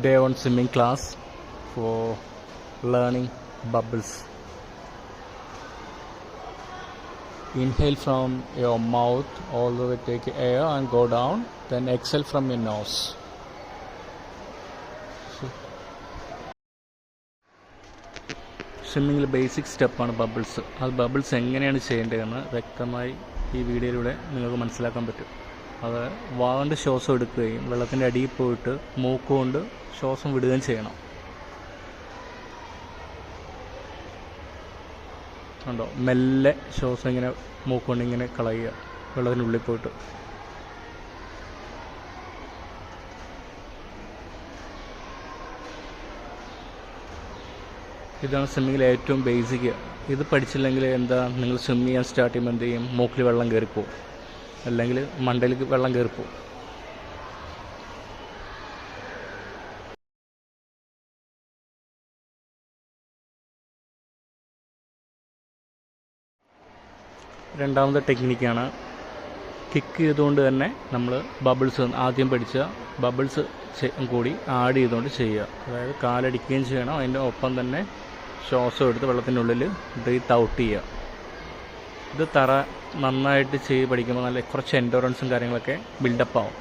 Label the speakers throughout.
Speaker 1: Day 1 swimming class for learning bubbles. Inhale from your mouth all the way, take air and go down, then exhale from your nose. സ്വിമ്മിങ്ങിൽ basic സ്റ്റെപ്പാണ് bubbles. അത് bubbles എങ്ങനെയാണ് ചെയ്യേണ്ടതെന്ന് വ്യക്തമായി ഈ വീഡിയോയിലൂടെ നിങ്ങൾക്ക് മനസ്സിലാക്കാൻ പറ്റും. അത് വാഗണ്ട് ശ്വാസം എടുക്കുകയും വെള്ളത്തിൻ്റെ അടിയിൽ പോയിട്ട് മൂക്കുകൊണ്ട് ശ്വാസം വിടുകയും ചെയ്യണം. ഉണ്ടോ, മെല്ലെ ശ്വാസം ഇങ്ങനെ മൂക്കുകൊണ്ട് ഇങ്ങനെ കളയുക വെള്ളത്തിനുള്ളിൽ പോയിട്ട്. ഇതാണ് സ്വിമ്മിങ്ങിലെ ഏറ്റവും ബേസിക്. ഇത് പഠിച്ചില്ലെങ്കിൽ എന്താ, നിങ്ങൾ സ്വിമ്മ് ചെയ്യാൻ സ്റ്റാർട്ട് ചെയ്യുമ്പോൾ എന്ത് ചെയ്യും, മൂക്കിൽ വെള്ളം കയറിപ്പോവും, അല്ലെങ്കിൽ മണ്ടയിലേക്ക് വെള്ളം കയറിപ്പോവും. രണ്ടാമത്തെ ടെക്നിക്കാണ് കിക്ക് ചെയ്തുകൊണ്ട് തന്നെ നമ്മൾ ബബിൾസ് ആദ്യം പഠിച്ച ബബിൾസ് കൂടി ആഡ് ചെയ്തുകൊണ്ട് ചെയ്യുക. അതായത് കാലടിക്കുകയും ചെയ്യണം, അതിൻ്റെ ഒപ്പം തന്നെ ശ്വാസം എടുത്ത് വെള്ളത്തിനുള്ളിൽ ബ്രീത്ത് ഔട്ട് ചെയ്യുക. ഇത് നന്നായിട്ട് ചെയ്ത് പഠിക്കുമ്പോൾ നല്ല കുറച്ച് എൻഡോറൻസും കാര്യങ്ങളൊക്കെ ബിൽഡപ്പ് ആവും.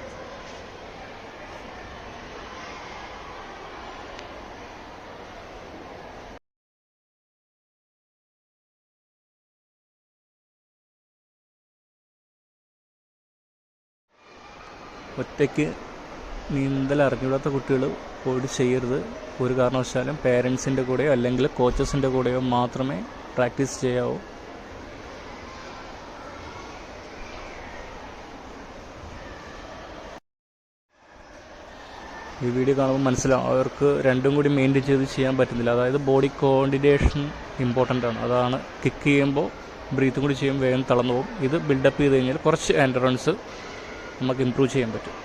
Speaker 1: ഒറ്റയ്ക്ക് നീന്തൽ അറിഞ്ഞൂടാത്ത കുട്ടികൾ പോയിട്ട് ചെയ്യരുത്. ഒരു കാരണവശാലും പേരൻസിൻ്റെ കൂടെയോ അല്ലെങ്കിൽ കോച്ചസിൻ്റെ കൂടെയോ മാത്രമേ പ്രാക്ടീസ് ചെയ്യാവൂ. ഈ വീഡിയോ കാണുമ്പോൾ മനസ്സിലാവും അവർക്ക് രണ്ടും കൂടി മെയിൻറ്റെയിൻ ചെയ്ത് ചെയ്യാൻ പറ്റുന്നില്ല. അതായത് ബോഡി കോർഡിനേഷൻ ഇമ്പോർട്ടൻ്റ് ആണ്. അതാണ് കിക്ക് ചെയ്യുമ്പോൾ ബ്രീത്തും കൂടി ചെയ്യുമ്പോൾ വേഗം തളർന്നു പോകും. ഇത് ബിൽഡപ്പ് ചെയ്ത് കഴിഞ്ഞാൽ കുറച്ച് എൻഡറൻസ് നമുക്ക് ഇമ്പ്രൂവ് ചെയ്യാൻ പറ്റും.